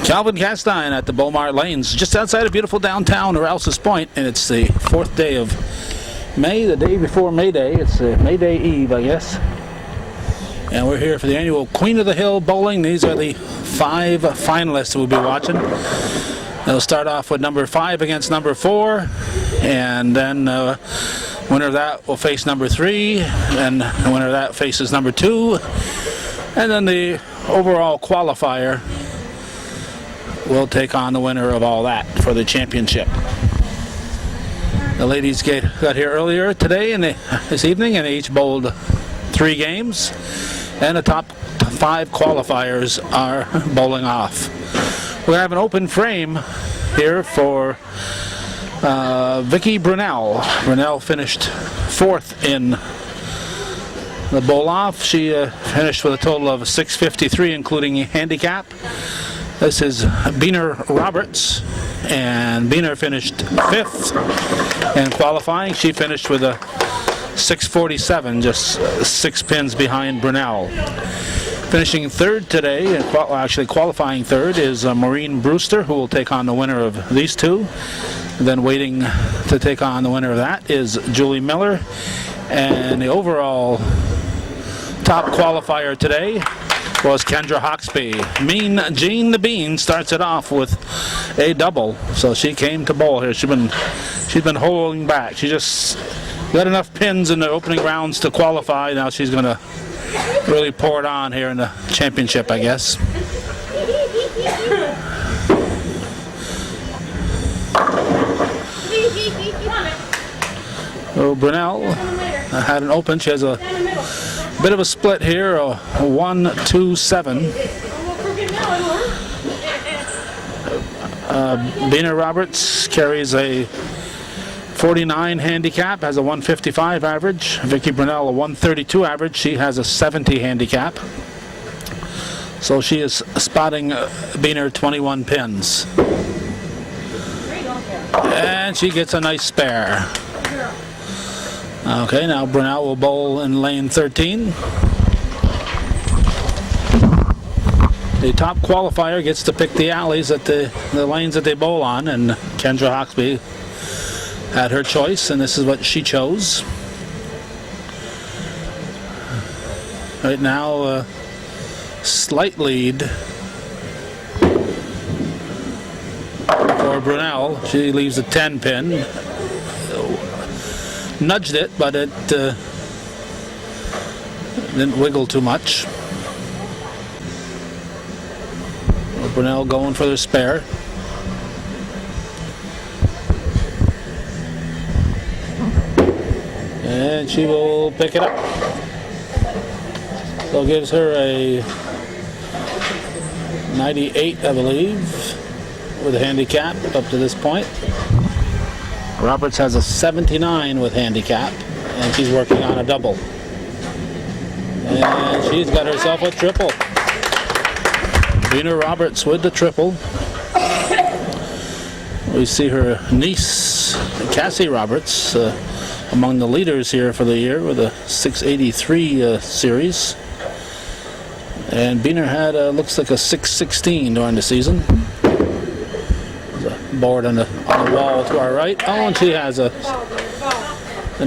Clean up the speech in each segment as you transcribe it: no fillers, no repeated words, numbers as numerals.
Calvin Castine at the Bowl Mart Lanes, just outside of beautiful downtown Rouse's Point, and it's the 4th day of May, the day before May Day. It's May Day Eve, I guess. And we're here for the annual Queen of the Hill Bowling. These are the 5 finalists we'll be watching. They'll start off with number 5 against number 4, and then winner of that will face number 3, and the winner of that faces number 2, and then the overall qualifier will take on the winner of all that for the championship. The ladies got here earlier today and this evening, and they each bowled 3 games, and the top 5 qualifiers are bowling off. We have an open frame here for Vicky Brunel. Brunel finished 4th in the bowl off. She finished with a total of 653, including handicap. This is Beaner Roberts, and Beaner finished 5th in qualifying. She finished with a 647, just 6 pins behind Brunel. Finishing 3rd today, actually qualifying 3rd, is Maureen Brewster, who will take on the winner of these 2. And then waiting to take on the winner of that is Julie Miller. And the overall top qualifier today was Kendra Hawksby. Mean Jean the Bean starts it off with a double, so she came to bowl here. She's been holding back. She just got enough pins in the opening rounds to qualify. Now she's going to really pour it on here in the championship, I guess. So Brunel had an open. She has a bit of a split here, a 1-2-7. Beaner Roberts carries a 49 handicap, has a 155 average. Vicky Brunel a 132 average. She has a 70 handicap. So she is spotting Beaner 21 pins. And she gets a nice spare. Okay, now Brunel will bowl in lane 13. The top qualifier gets to pick the alleys at the lanes that they bowl on, and Kendra Hawksby had her choice, and this is what she chose. Right now, slight lead for Brunel. She leaves a 10 pin. Nudged it, but it didn't wiggle too much. Brunel going for the spare. And she will pick it up. So it gives her a 98, I believe, with a handicap up to this point. Roberts has a 79 with handicap, and she's working on a double. And she's got herself a triple. Beaner Roberts with the triple. We see her niece, Cassie Roberts, among the leaders here for the year with a 683 series. And Beaner had, looks like a 616 during the season. Board on the wall to our right. Oh, and she has an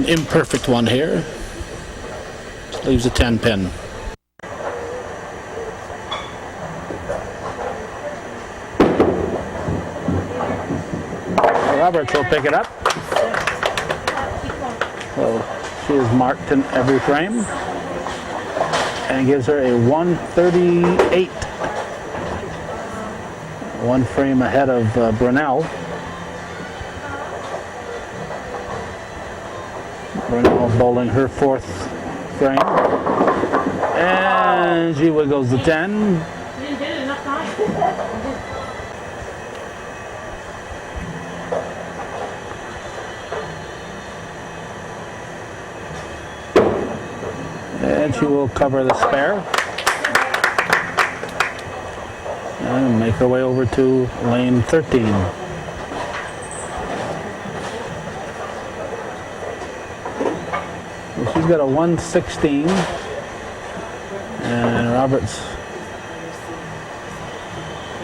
imperfect one here. Leaves a 10 pin. Roberts will pick it up. So she is marked in every frame and gives her a 138. 1 frame ahead of Brunel. Brunel bowling her 4th frame. And she wiggles the 10. You didn't get it enough time. And she will cover the spare. And make her way over to lane 13. So she's got a 116, and Roberts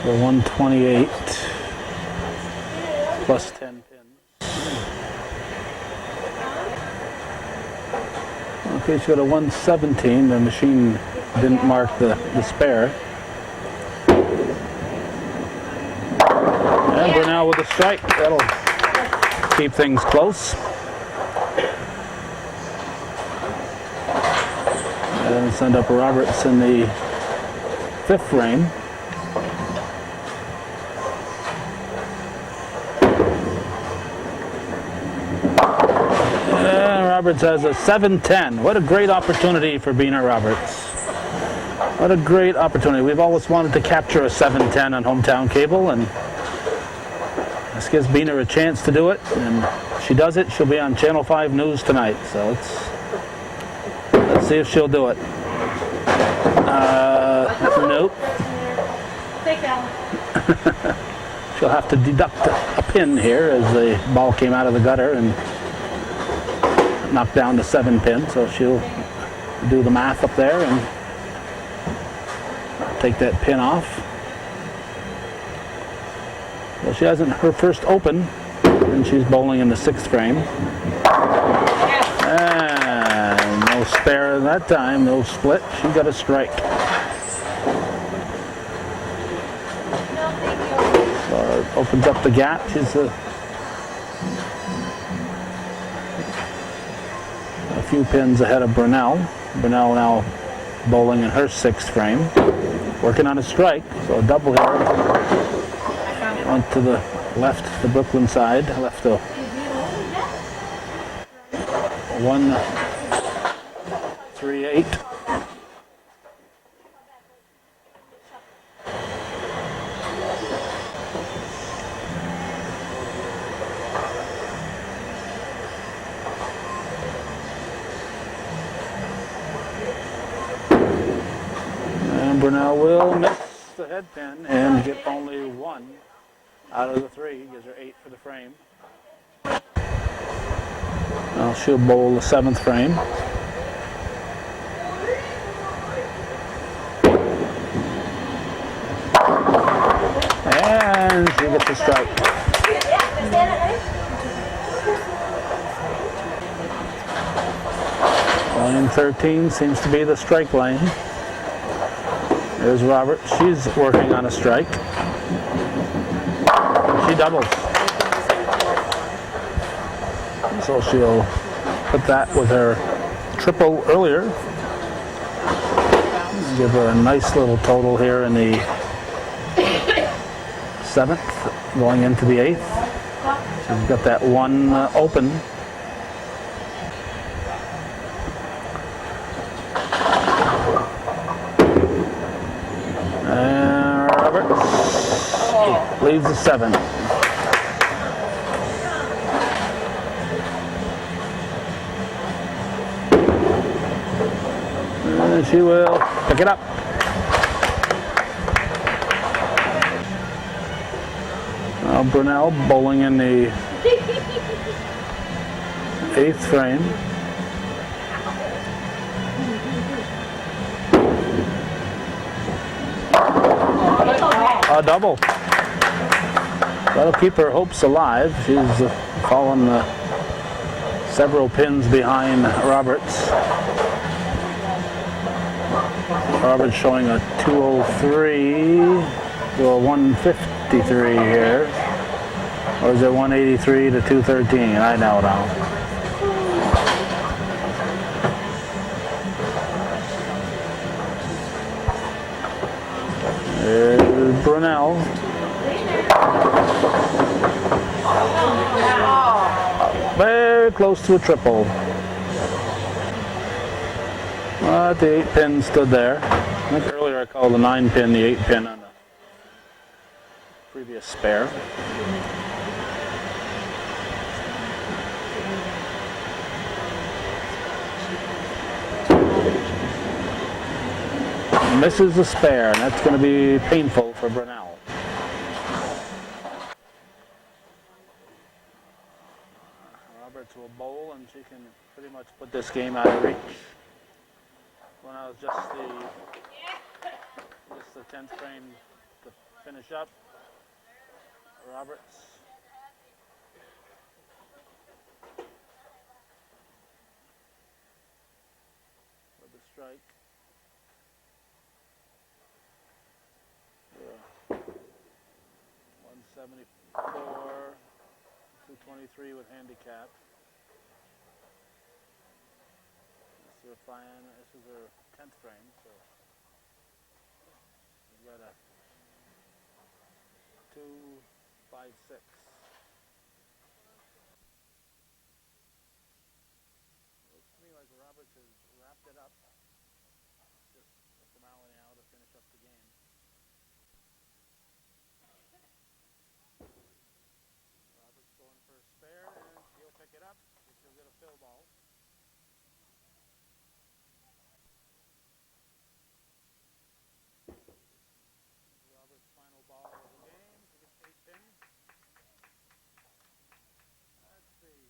The 128 plus 10 pins. Okay, she's got a 117. The machine didn't mark the spare. And Brunel with a strike. That'll keep things close. And send up Roberts in the 5th frame. And Roberts has a 7-10. What a great opportunity for Bina Roberts. What a great opportunity. We've always wanted to capture a 7-10 on Hometown Cable, and this gives Bina a chance to do it. And if she does it, she'll be on Channel 5 News tonight. So let's see if she'll do it. Nope. Take that one. She'll have to deduct a pin here as the ball came out of the gutter and knocked down the 7 pin. So she'll do the math up there and take that pin off. Well, she hasn't her first open, and she's bowling in the 6th frame. And no spare that time, no split. She got a strike. So it opens up the gap. She's a few pins ahead of Brunel. Brunel now bowling in her 6th frame. Working on a strike, so a double here. Went to the left, the Brooklyn side. Left a 1-3-8. And Brunel will miss the head pin and get only 1 out of the 3. Gives her 8 for the frame. Now she'll bowl the 7th frame. And she gets a strike. Lane 13 seems to be the strike lane. There's Robert. She's working on a strike. She doubles. So she'll put that with her triple earlier. Give her a nice little total here in the 7th, going into the 8th. She's got that 1 open. And Roberts leaves the 7. And she will pick it up. Now Brunel bowling in the 8th frame. A double. That'll keep her hopes alive. She's fallen several pins behind Roberts. Roberts showing a 203 to a 153 here. Or is it 183 to 213? I know now. There's Brunel. Very close to a triple. The 8 pin stood there. I think earlier I called the 9 pin the 8 pin on the previous spare. Misses the spare, and that's going to be painful for Brunel. Roberts will bowl, and she can pretty much put this game out of reach. When I was just the 10th frame, the finish up. Roberts. With the strike. Yeah. 174. 223 with handicap. This is her 10th frame, so we've got a 256. Looks to me like Roberts has wrapped it up. Just a formality now to finish up the game. Roberts going for a spare, and he'll pick it up. He'll get a fill ball. Roberts' final ball of the game. He gets 8 pins. Let's see.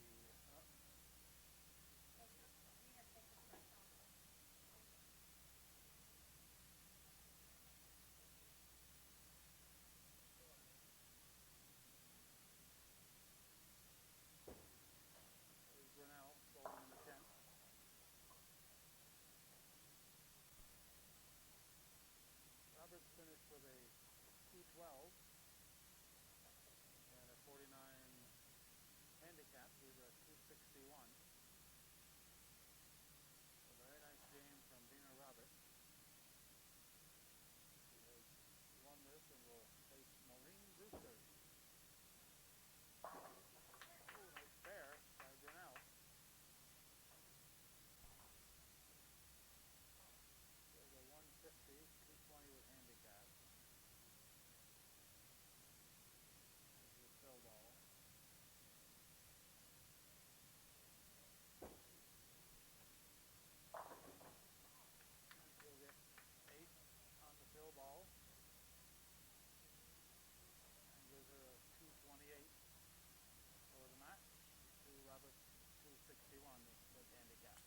There's Brunel bowling in the 10th. Roberts finished with a 212 and a 49 handicap. He's a 261. A very nice game from Dina Roberts. She has won this and will face Maureen Brewster. Oh, nice pair by Brunel. There's a 150, 220 with handicap. There's your fill ball. And she'll get 8 on the fill ball. And gives her a 228 for the match. To Roberts 261 with handicap.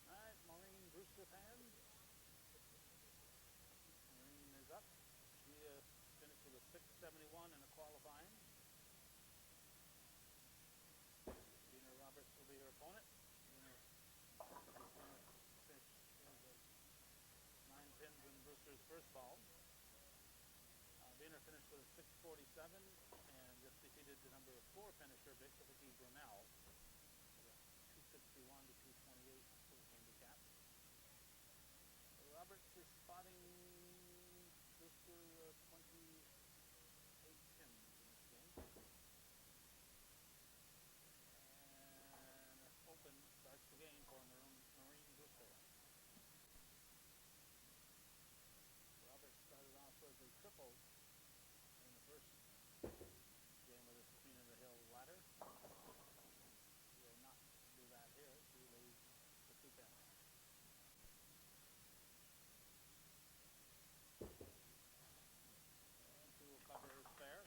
Alright, Maureen Brewster fans. Maureen is up. She finished with a 671 in a qualifying. Dina Roberts will be her opponent. Dina finished with 9 pins in Brewster's first ball. Dina finished with a 647 and just defeated the number 4 finisher, Vicky Brunel, with a 261 to 228 for the handicap. Roberts is spotting Brewster 28 pins in this game. And open starts the game for Maureen Brewster. Roberts started off with a triple in the first game of this Queen of the Hill ladder. She will not do that here. She lays the 2 pins. And she will cover her spare.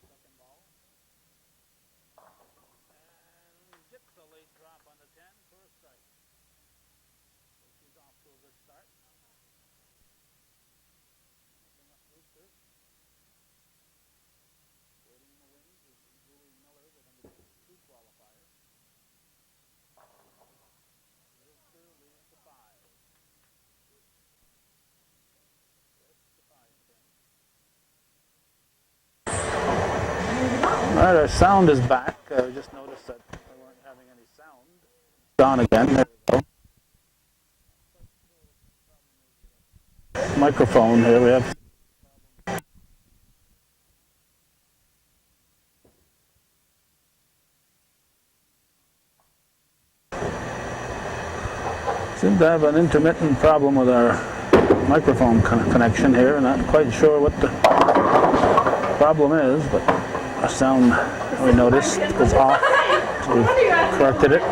Second ball. And gets a late drop on the 10 for a strike. So she's off to a good start. Nothing up Brewster. Waiting in the wings is Julie Miller, the number 2 qualifier. Brewster leads the 5. Just the 5 pin. Alright, our sound is back. We just noticed that we weren't having any sound. It's on again. There we go. Microphone here we have. Seem to have an intermittent problem with our microphone connection here. Not quite sure what the problem is, but our sound, we noticed, was off. So we've corrected it.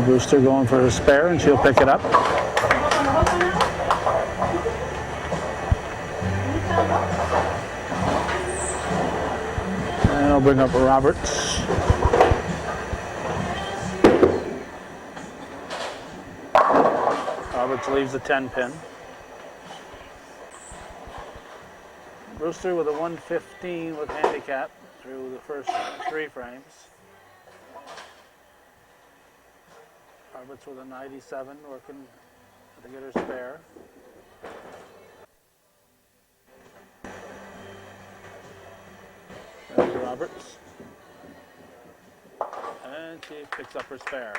Brewster going for her spare, and she'll pick it up. And I'll bring up Roberts. Roberts leaves the 10 pin. Brewster with a 115 with handicap through the first 3 frames. Roberts with a 97 working to get her spare. There's Roberts. And she picks up her spare.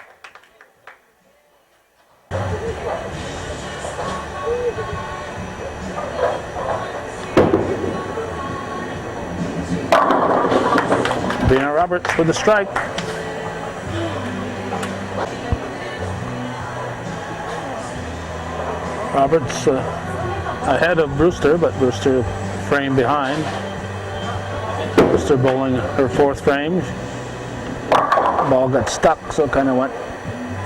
Bina Roberts with the strike. Roberts ahead of Brewster, but Brewster frame behind. Brewster bowling her 4th frame. Ball got stuck, so it kind of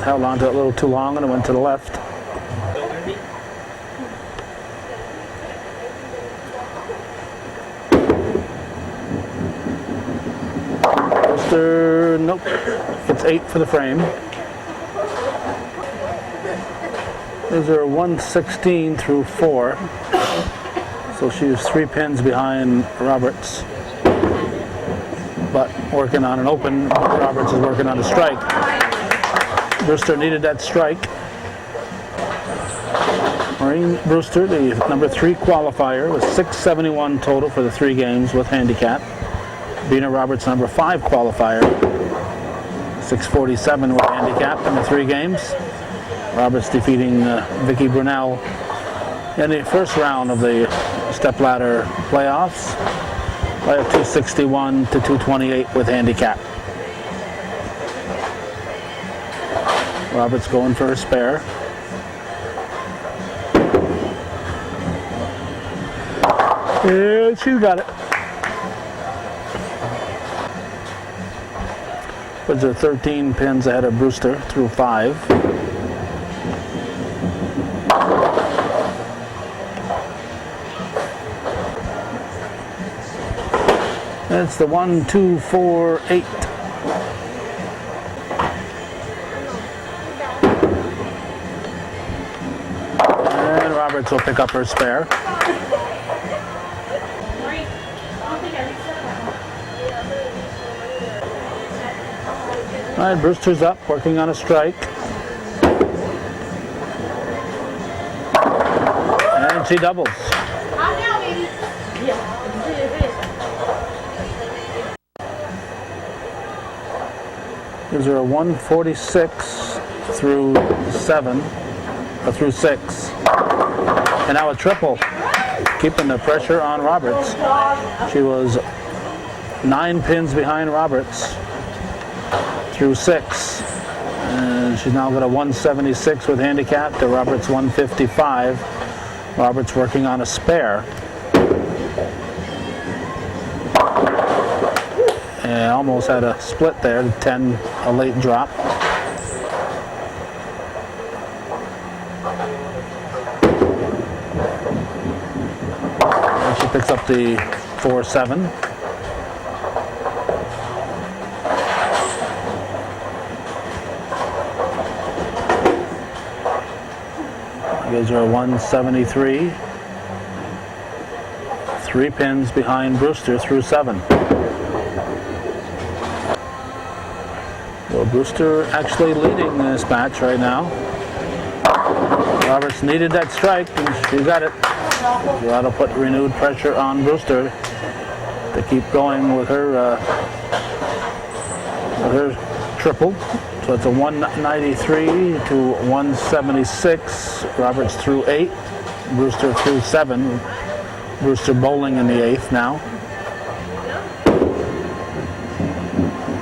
held on to it a little too long, and it went to the left. Brewster, nope, it's 8 for the frame. These are 116 through 4, so she's 3 pins behind Roberts, but working on an open. Roberts is working on a strike. Brewster needed that strike. Maureen Brewster, the number 3 qualifier, with 671 total for the 3 games with handicap. Bina Roberts, number 5 qualifier, 647 with handicap in the 3 games. Roberts defeating Vicky Brunel in the first round of the stepladder playoffs by a 261 to 228 with handicap. Roberts going for her spare. And she got it. Puts her 13 pins ahead of Brewster through 5. It's the 1, 2, 4, 8. And Roberts will pick up her spare. All right, Brewster's up, working on a strike. And she doubles. Gives her a 146 through 7, or through 6. And now a triple, keeping the pressure on Roberts. She was 9 pins behind Roberts through 6. And she's now got a 176 with handicap to Roberts' 155. Roberts working on a spare. And almost had a split there, 10, a late drop. And she picks up the 4-7. Gives her a 173. 3 pins behind Brewster through 7. Well, Brewster actually leading this match right now. Roberts needed that strike, and she got it. So that'll put renewed pressure on Brewster to keep going with her triple. So it's a 193 to 176. Roberts through 8. Brewster through 7. Brewster bowling in the 8th now.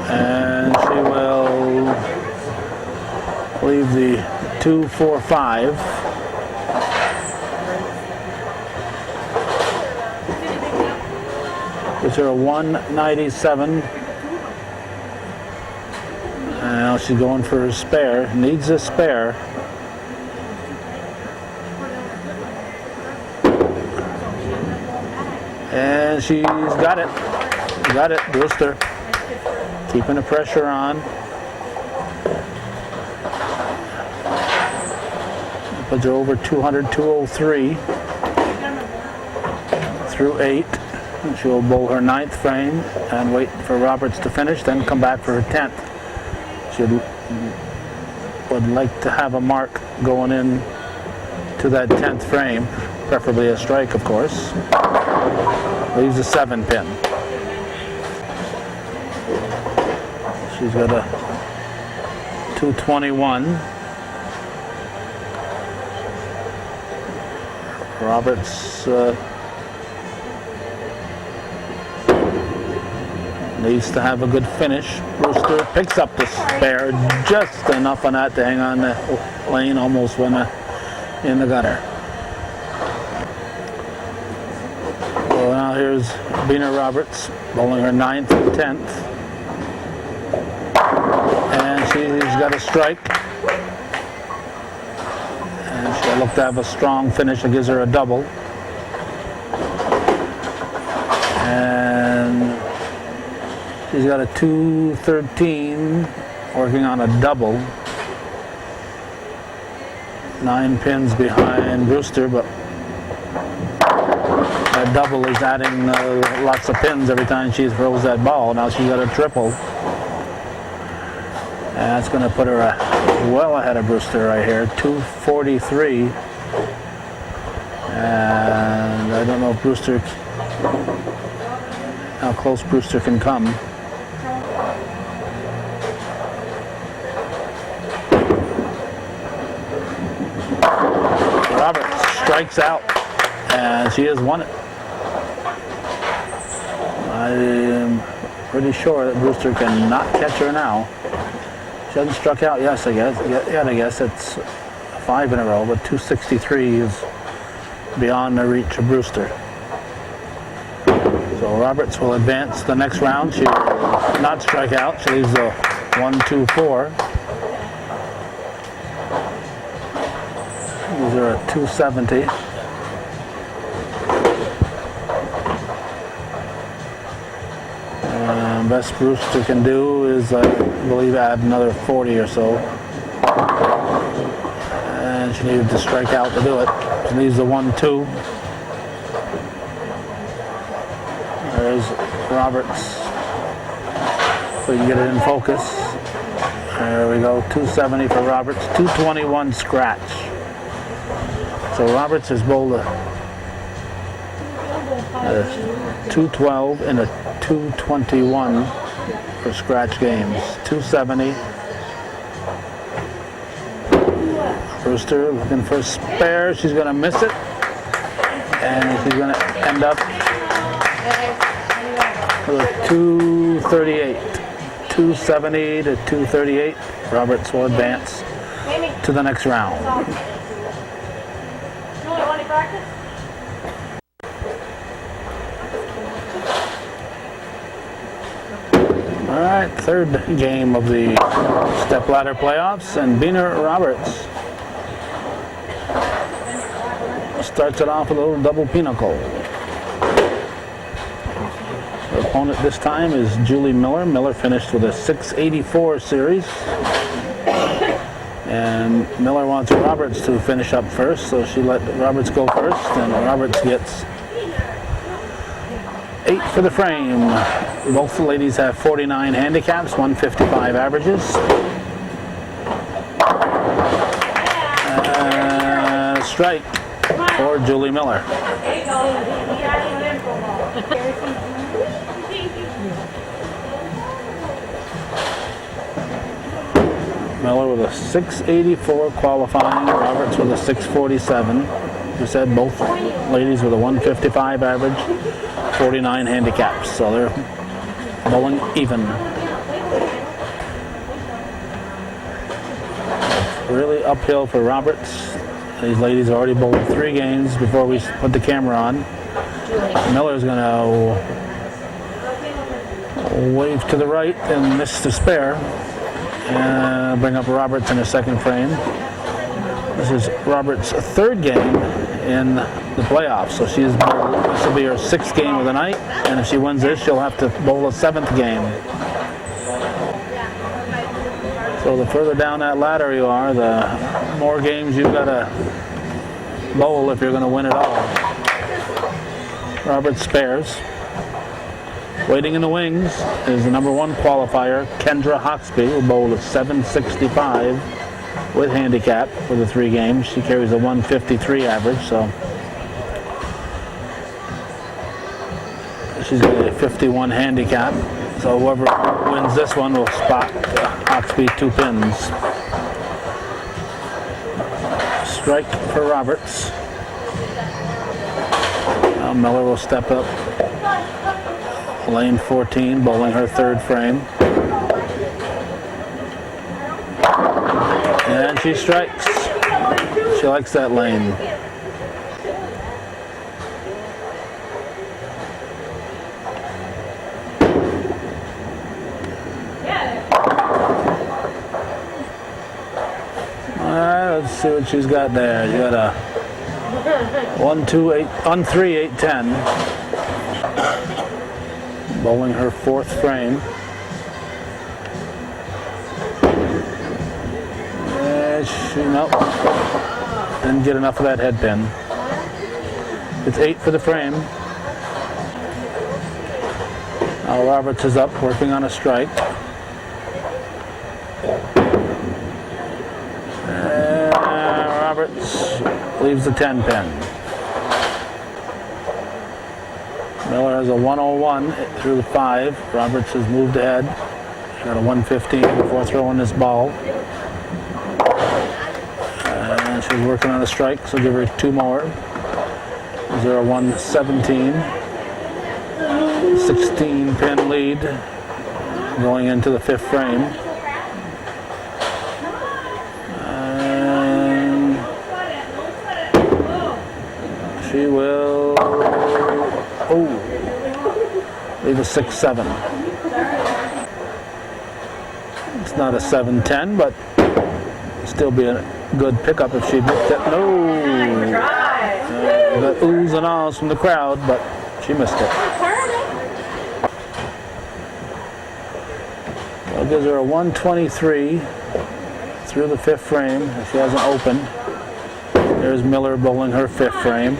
And she will leave the 2-4-5. Which are a 197. Now she's going for a spare. Needs a spare. And she's got it. Got it, Brewster. Keeping the pressure on. Puts her over 200, 203 through 8. And she'll bowl her 9th frame and wait for Roberts to finish, then come back for her 10th. She would like to have a mark going in to that 10th frame, preferably a strike, of course. Leaves a 7 pin. She's got a 221. Roberts needs to have a good finish. Brewster picks up the spare just enough on that to hang on the lane, almost went in the gutter. So now here's Bina Roberts bowling her 9th and 10th. And she's got a strike. And she'll look to have a strong finish that gives her a double. And she's got a 213 working on a double. 9 pins behind Brewster, but that double is adding lots of pins every time she throws that ball. Now she's got a triple. And that's going to put her well ahead of Brewster right here, 243. And I don't know if Brewster, how close Brewster can come. Roberts strikes out, and she has won it. I am pretty sure that Brewster cannot catch her now. She hasn't struck out, yes, I guess. Yeah, I guess it's 5 in a row, but 263 is beyond the reach of Brewster. So Roberts will advance the next round. She will not strike out. She leaves a 1-2-4. These are a 270. And best Brewster can do is, I believe, add another 40 or so. And she needed to strike out to do it. She leaves the 1-2. There's Roberts. So you can get it in focus. There we go, 270 for Roberts, 221 scratch. So Roberts has bowled a 212 and a 221 for scratch games. 270. Brewster looking for a spare. She's going to miss it. And she's going to end up with a 238. 270 to 238. Roberts will advance to the next round. All right, third game of the stepladder playoffs, and Bina Roberts starts it off with a little double pinnacle. Her opponent this time is Julie Miller. Miller finished with a 684 series. And Miller wants Roberts to finish up first, so she let Roberts go first, and Roberts gets 8 for the frame. Both the ladies have 49 handicaps, 155 averages. Strike for Julie Miller. Miller with a 684 qualifying, Roberts with a 647. We said both ladies with a 155 average, 49 handicaps, so they're bowling even. Really uphill for Roberts. These ladies already bowled 3 games before we put the camera on. Miller's going to wave to the right and miss the spare. And bring up Roberts in her second frame. This is Roberts' third game in the playoffs, so this will be her sixth game of the night, and if she wins this, she'll have to bowl a seventh game. So the further down that ladder you are, the more games you've got to bowl if you're going to win it all. Roberts spares. Waiting in the wings is the number one qualifier, Kendra Hawksby, who bowled a 765 with handicap for the 3 games. She carries a 153 average, so she's got a 51 handicap. So whoever wins this one will spot Hawksby 2 pins. Strike for Roberts. Now Miller will step up. Lane 14, bowling her third frame. And she strikes. She likes that lane. Alright, let's see what she's got there. She got a 1-3-8-10. Bowling her fourth frame. Nope. Didn't get enough of that head pin. It's 8 for the frame. Now Roberts is up, working on a strike. Roberts leaves the 10 pin. Miller has a 101 through the 5. Roberts has moved ahead. She got a 115 before throwing this ball. And she's working on a strike, so give her 2 more. Is there a 117? 16 pin lead going into the 5th frame. And she will leave a 6-7. It's not a 7-10, but still be a good pickup if she missed it. No! The oohs and ahs from the crowd, but she missed it. That gives her a 123 through the 5th frame if she hasn't opened. There's Miller bowling her 5th frame.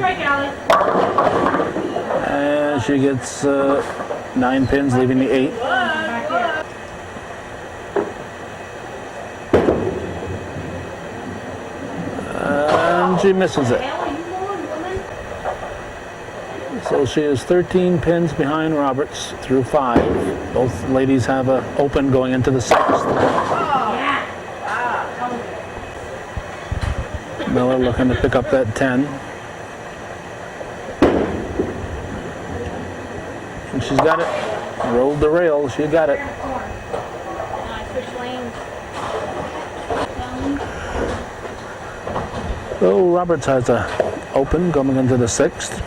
And she gets 9 pins, leaving the 8. And she misses it. So she is 13 pins behind Roberts through 5. Both ladies have a open going into the 6th. Miller looking to pick up that 10. And she's got it. Rolled the rail. She got it. So Roberts has a open going into the 6th.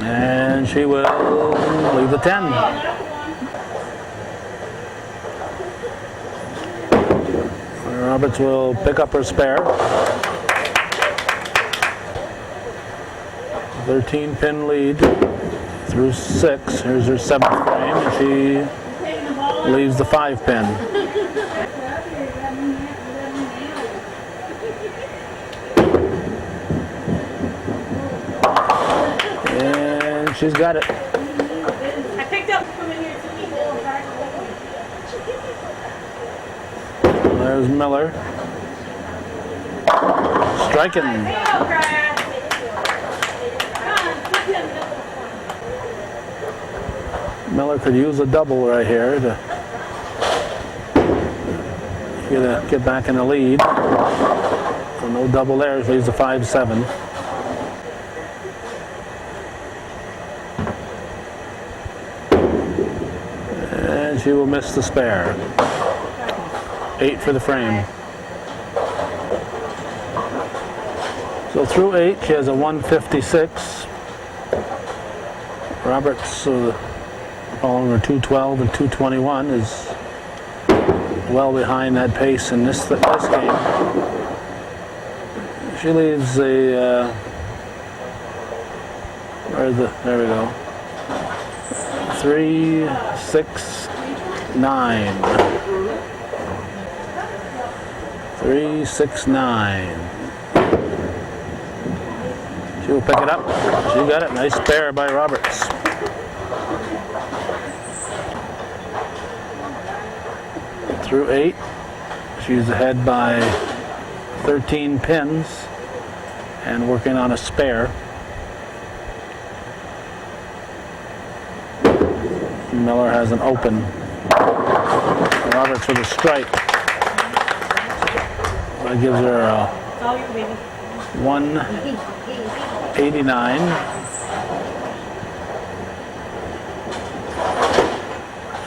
And she will leave the 10. Roberts will pick up her spare. 13 pin lead through 6. Here's her 7th frame, and she leaves the 5 pin. And she's got it. I picked up from in here to There's Miller. Striking. Miller could use a double right here to get back in the lead. So no double there, leaves a 5-7. And she will miss the spare. 8 for the frame. So through 8, she has a 156. Roberts following her 212 and 221 is well behind that pace in this game. She leaves a there we go. 3, 6, 9. 3, 6, 9. She will pick it up. She got it. Nice pair by Roberts. Through 8. She's ahead by 13 pins and working on a spare. Miller has an open. Roberts with a strike. That gives her a 189.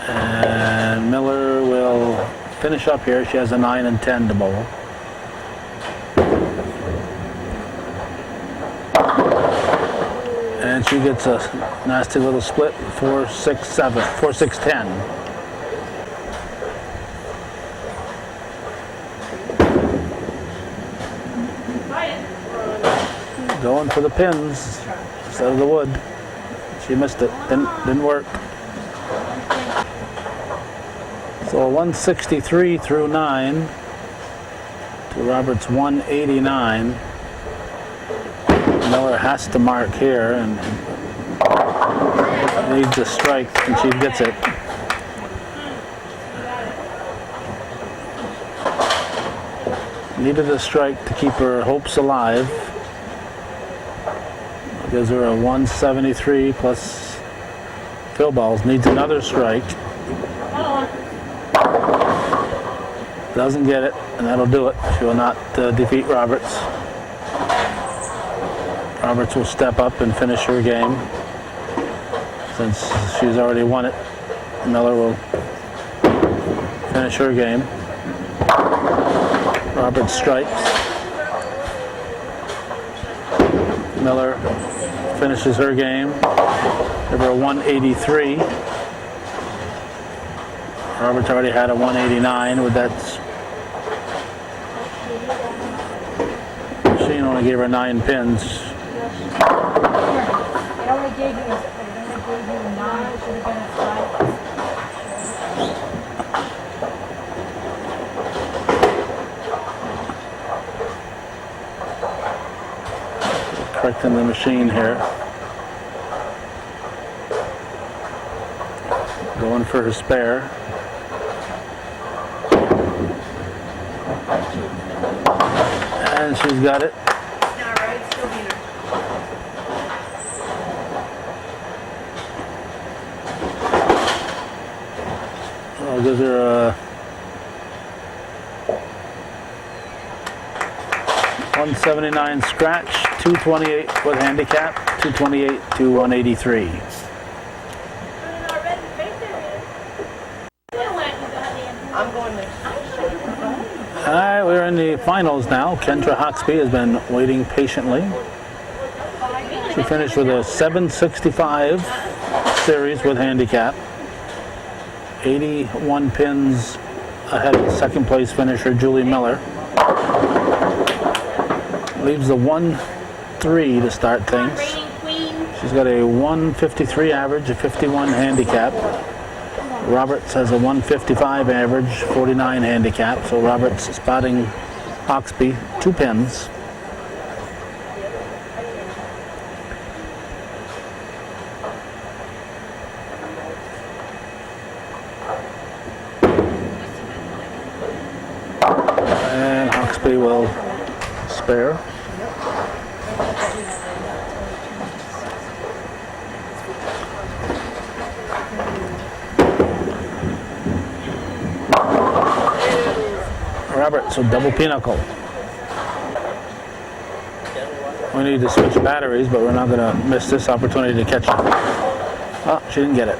And Miller will finish up here. She has a 9 and 10 to bowl. And she gets a nasty little split, 4, 6, 7, 4, 6, 10. Going for the pins instead of the wood. She missed it. Didn't work. So 163 through 9 to Roberts 189. Miller has to mark here and needs a strike, and she gets it. Needed a strike to keep her hopes alive. Gives her a 173 plus fill balls. Needs another strike. Doesn't get it, and that'll do it. She will not defeat Roberts. Roberts will step up and finish her game. Since she's already won it, Miller will finish her game. Roberts strikes. Miller finishes her game. Give her a 183. Roberts already had a 189 with that. She only gave her 9 pins. They only gave you 9, should have been a 5. Correcting the machine here. Going for her spare. And she's got it. Well, gives her a 179 scratch, 228 with handicap, 228 to 183. I'm going next. All right, we're in the finals now. Kendra Hawksby has been waiting patiently. She finished with a 765 series with handicap. 81 pins ahead of second place finisher Julie Miller. Leaves the 1-3 to start things. She's got a 153 average, a 51 handicap. Roberts has a 155 average, 49 handicap. So Roberts spotting Hawksby 2 pins. And Hawksby will spare. Roberts with double pinnacle. We need to switch batteries, but we're not going to miss this opportunity to catch her. Oh, she didn't get it.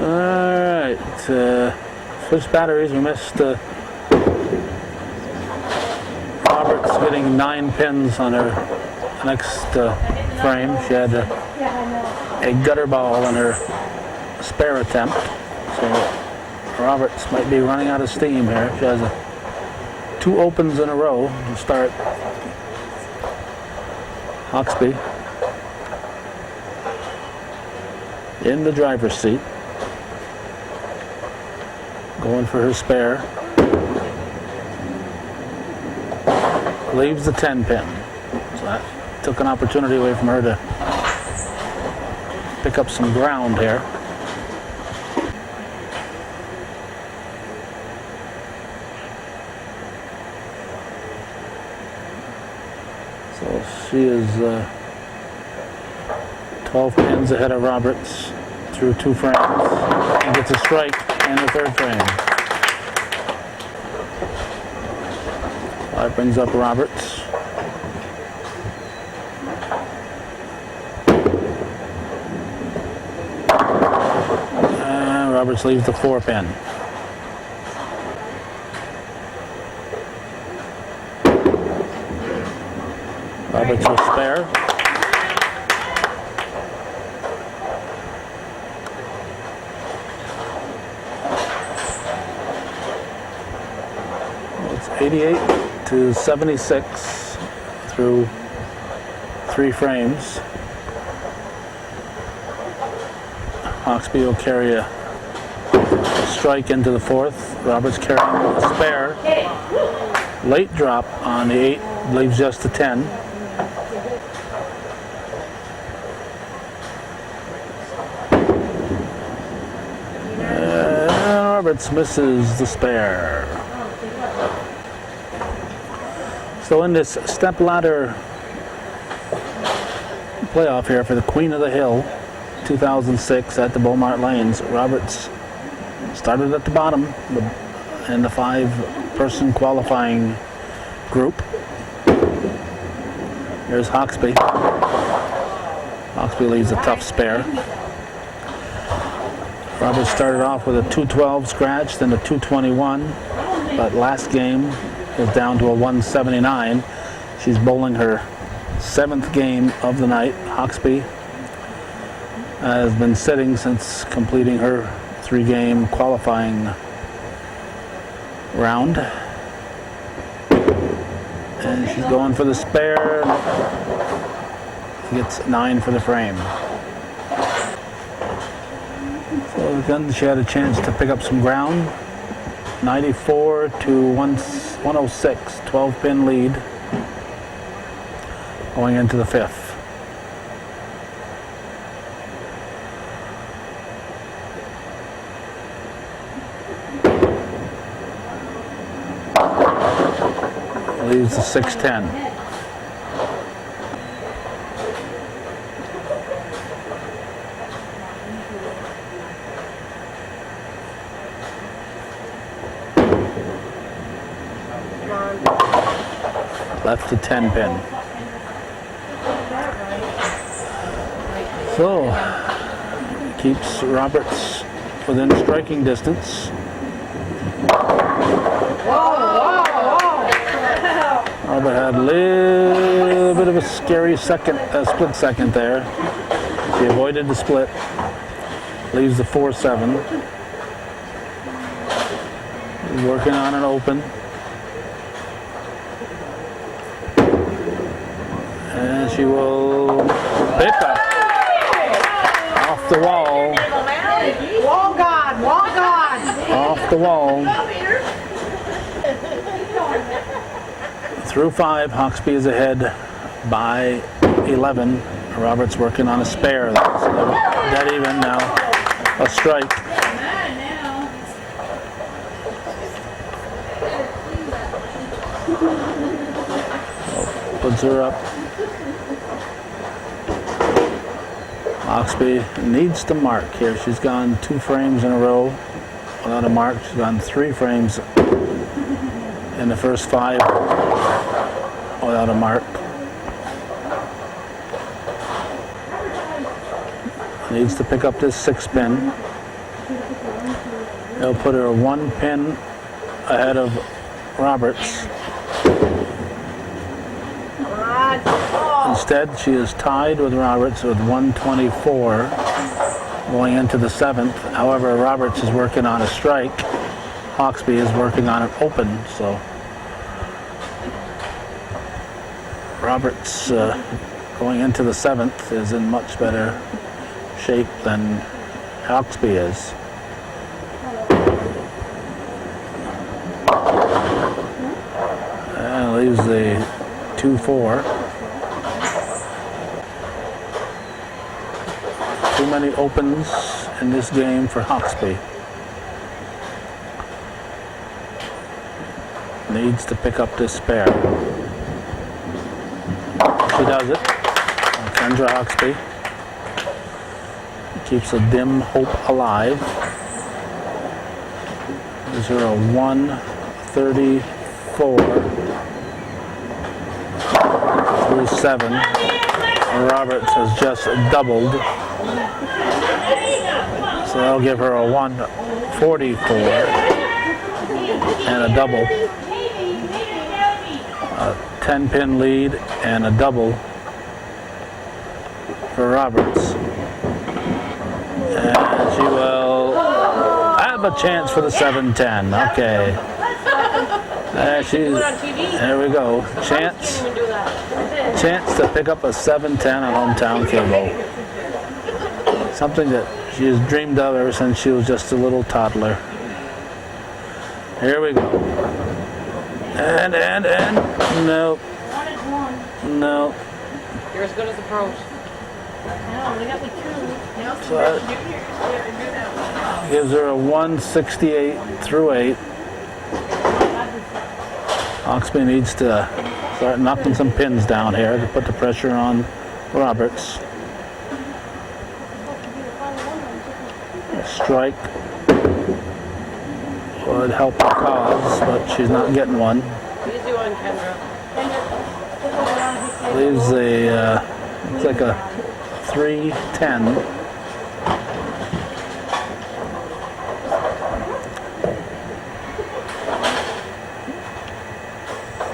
Alright, switch batteries. We missed Roberts getting 9 pins on her next frame. She had a gutter ball in her spare attempt. So Roberts might be running out of steam here. She has 2 opens in a row to start. Hawksby in the driver's seat, going for her spare. Leaves the 10 pin. So that took an opportunity away from her to pick up some ground here. So she is 12 pins ahead of Roberts through 2 frames and gets a strike in the 3rd frame. That brings up Roberts. And Roberts leaves the 4 pin. Roberts will spare. It's 88-76 through 3 frames. Hawksby will carry a strike into the 4th. Roberts carrying a spare. Late drop on the 8, leaves just the 10. Roberts misses the spare. So in this stepladder playoff here for the Queen of the Hill 2006 at the Bowl Mart Lanes, Roberts started at the bottom in the 5-person qualifying group. Here's Hawksby. Hawksby leaves a tough spare. Roberts started off with a 212 scratch, then a 221, but last game is down to a 179. She's bowling her 7th game of the night. Hawksby has been sitting since completing her 3-game qualifying round. And she's going for the spare. Gets 9 for the frame. So then she had a chance to pick up some ground. 94-106, 12-pin lead going into the 5th. Leaves the 6-10. Left to 10 pin. So keeps Roberts within striking distance. Robert had a little bit of a scary split second there. She avoided the split. Leaves the 4-7. He's working on an open. And she will pick up off the wall. Wall God, wall God. Off the wall. Through 5, Hawksby is ahead by 11. Roberts working on a spare. That's dead even now. A strike. Puts her up. Hawksby needs to mark here. She's gone 2 frames in a row without a mark. She's gone 3 frames in the first 5 without a mark. Needs to pick up this 6-pin. They'll put her 1 pin ahead of Roberts. And Instead, she is tied with Roberts with 124 going into the 7th. However, Roberts is working on a strike. Hawksby is working on an open, so Roberts going into the 7th is in much better shape than Hawksby is. And leaves the 2-4. Too many opens in this game for Hawksby. Needs to pick up this spare. She does it. Kendra Hawksby keeps a dim hope alive. Is there a 134 through 7? Roberts has just doubled. So that'll give her a 144 and a double. A 10-pin lead and a double for Roberts. And she will have a chance for the 7-10. Okay. There we go. Chance to pick up a 7-10 on hometown cable. Something that she has dreamed of ever since she was just a little toddler. Here we go. And no. No. You're as good as the pros. No, they got me 2. So that gives her a 168 through 8. Hawksby needs to start knocking some pins down here to put the pressure on Roberts. A strike would help the cause, but she's not getting one. Easy one, Kendra. Leaves a, looks like a 3-10.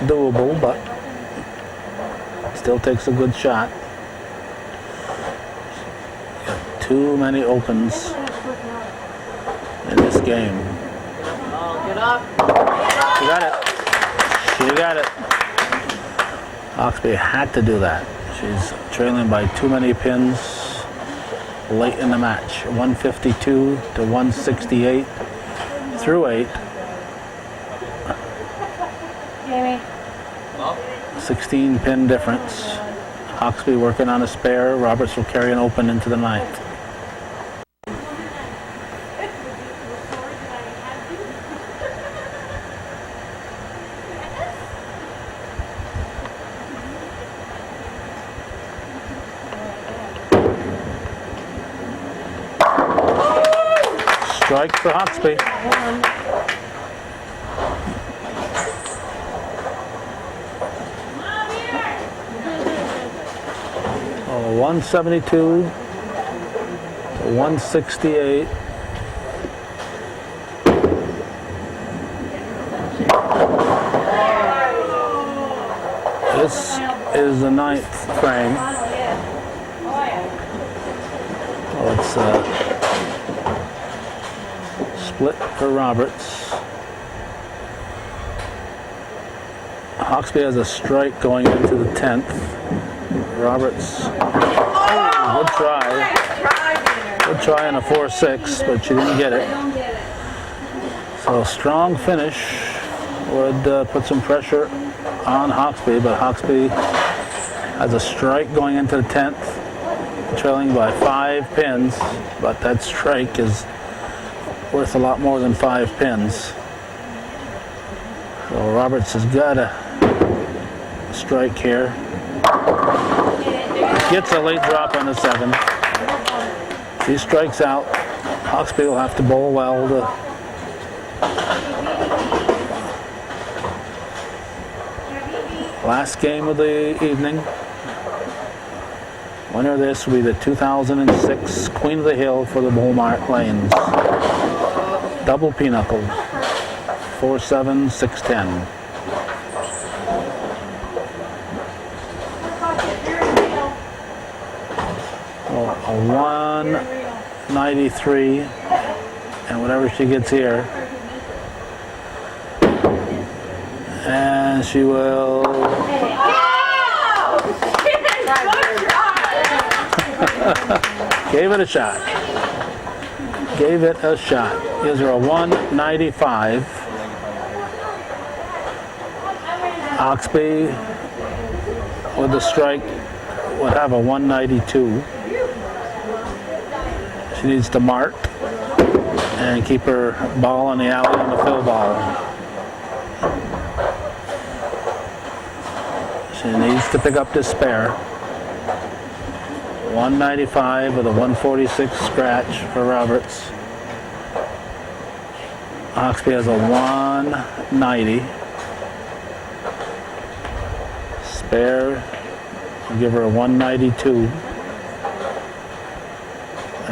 Doable, but still takes a good shot. Got too many opens in this game. Oh, get up. She got it. She got it. Hawksby had to do that. She's trailing by too many pins late in the match. 152 to 168 through 8. Jamie. 16 pin difference. Hawksby working on a spare. Roberts will carry an open into the 9th. Strike for Hawksby. Oh, 172 to 168. This is the 9th frame. Oh, it's split for Roberts. Hawksby has a strike going into the 10th. Roberts, good try. Good try on a 4-6, but she didn't get it. So strong finish would put some pressure on Hawksby, but Hawksby has a strike going into the 10th, trailing by 5 pins, but that strike is worth a lot more than 5 pins. So Roberts has got a strike here. Gets a late drop on the 7. She strikes out. Hawksby will have to bowl well to last game of the evening. Winner of this will be the 2006 Queen of the Hill for the Bowl Mart Lanes. Double pinochle. 4-7, 6-10. a 193, and whatever she gets here. And she will. Gave it a shot. Gave it a shot. Gives her a 195. Oxby with the strike would have a 192. She needs to mark and keep her ball in the alley on the fill ball. She needs to pick up this spare. 195 with a 146 scratch for Roberts. Oxby has a 190. Spare will give her a 192.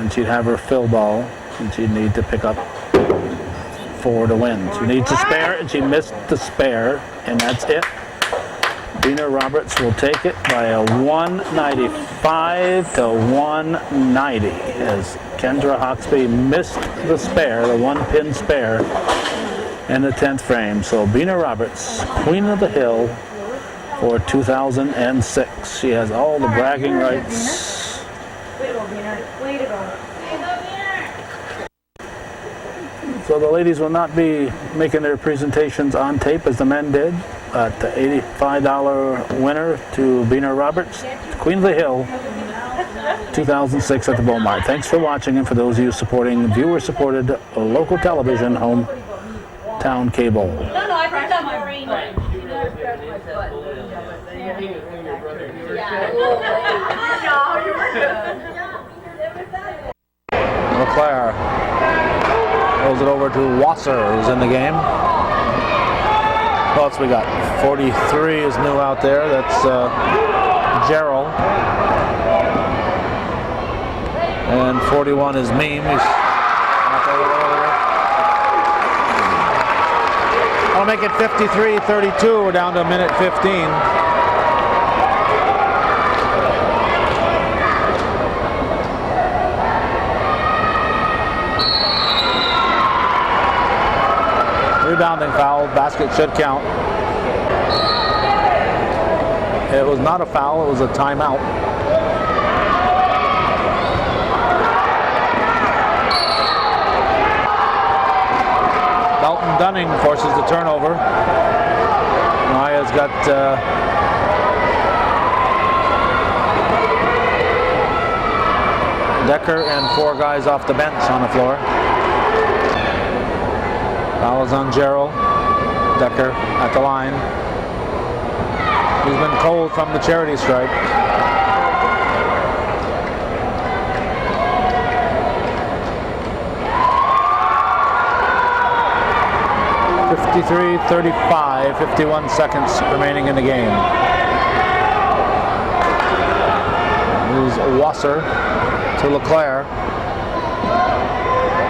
And she'd have her fill ball, and she'd need to pick up 4 to win. She needs a spare, and she missed the spare, and that's it. Bina Roberts will take it by a 195 to 190 as Kendra Hawksby missed the spare, the 1-pin spare in the 10th frame. So Bina Roberts, Queen of the Hill for 2006. She has all the bragging rights. Way to go, Bina. Way to go. So the ladies will not be making their presentations on tape as the men did. The $85 winner to Bina Roberts, Queen of the Hill, 2006 at the Bowl Mart. Thanks for watching, and for those of you supporting viewer-supported local television, hometown cable. No, I brought down my rain. LeClaire throws it over to Wasser, who's in the game. What else we got? 43 is new out there. That's Gerald. And 41 is Meme. He's out there earlier. I'll make it 53-32. We're down to a minute 15. Rebounding foul, basket should count. It was not a foul, it was a timeout. Dalton Dunning forces the turnover. Maya's got Decker and 4 guys off the bench on the floor. Foul is on Gerald. Decker at the line. He's been cold from the charity stripe. (53-35), 51 seconds remaining in the game. Here's Wasser to LeClaire.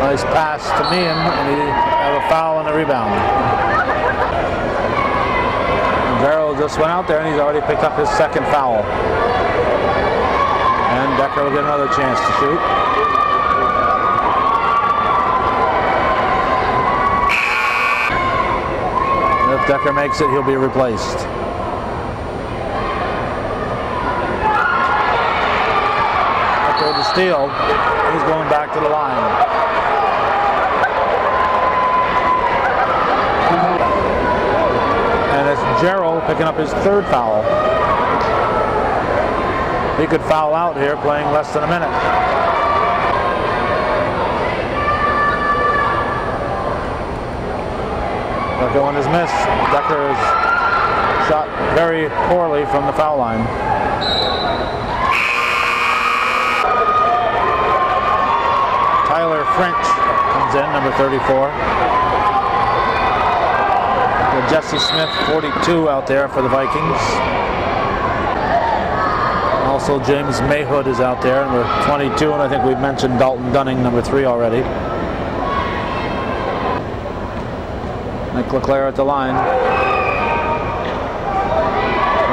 Nice pass to Meehan, and he have a foul and a rebound. Gerald just went out there, and he's already picked up his second foul. And Decker will get another chance to shoot. If Decker makes it, he'll be replaced. Decker with the steal. He's going back to the line. And it's Gerald picking up his 3rd foul. He could foul out here playing less than a minute. Second one is missed. Decker has shot very poorly from the foul line. Tyler French comes in, number 34. Jesse Smith, 42 out there for the Vikings. Also James Mayhood is out there, number 22, and I think we've mentioned Dalton Dunning, number 3 already. Nick LeClaire at the line.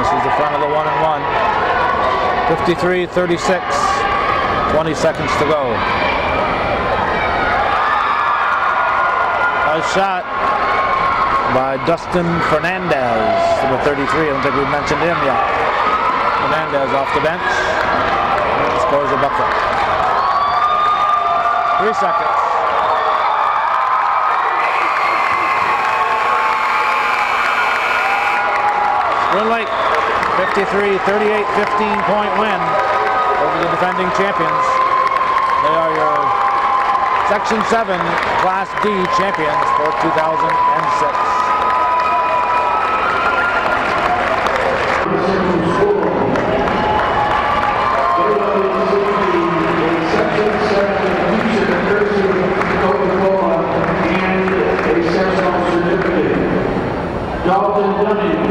This is the front of the 1-and-1. 53-36. 20 seconds to go. Nice shot by Dustin Fernandez, number 33. I don't think we've mentioned him yet. Fernandez off the bench and scores a bucket. 3 seconds. Spring Lake, 53-38, 15-point win over the defending champions. They are your Section 7 Class D champions for 2006. Dalton Dunning,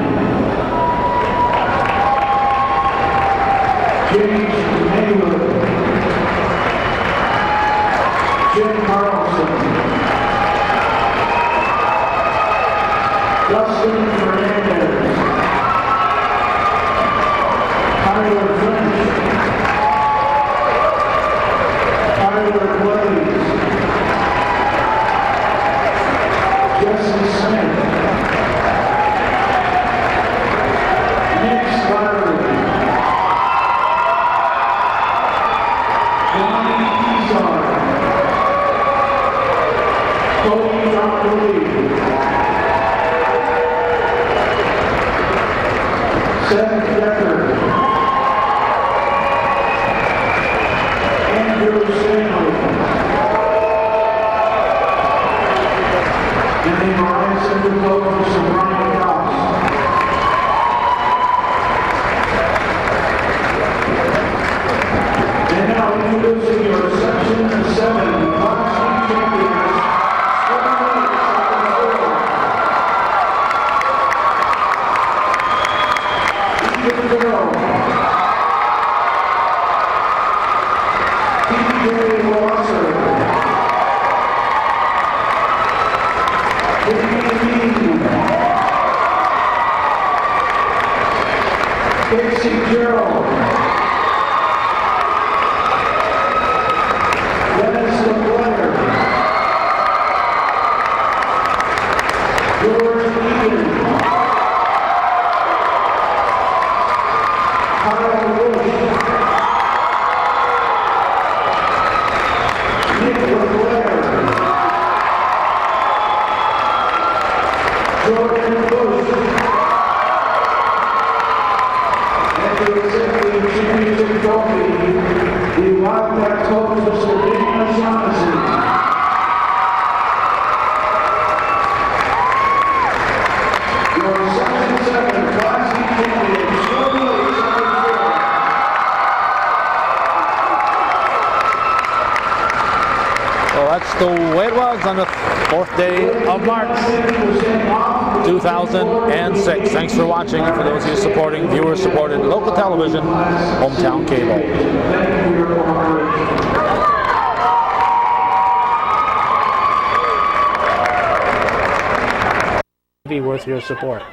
James Maywood, Jim Carlson, Dustin Fernandez, Tyler French, Tyler Blaze, Jesse Smith, Seth Decker, Andrew Stanley, and the Alliance of the Locals of Ryan Ross. And now introducing your Section 7 Class D champions, Casey Gerald, Dennis LeBlanc, George Eden, Kyle Bush, Nick LeBlanc, Jordan Bush, to accept the championship trophy, the Wildcat coach, Mr. Daniel Shaughnessy. Your Section 7 Class D champions, Well, that's the way it was on the 4th day of March 2006. Thanks for watching, and for those of you supporting, viewer-supported local television, Hometown Cable. Thank you for your cooperation. Be worth your support.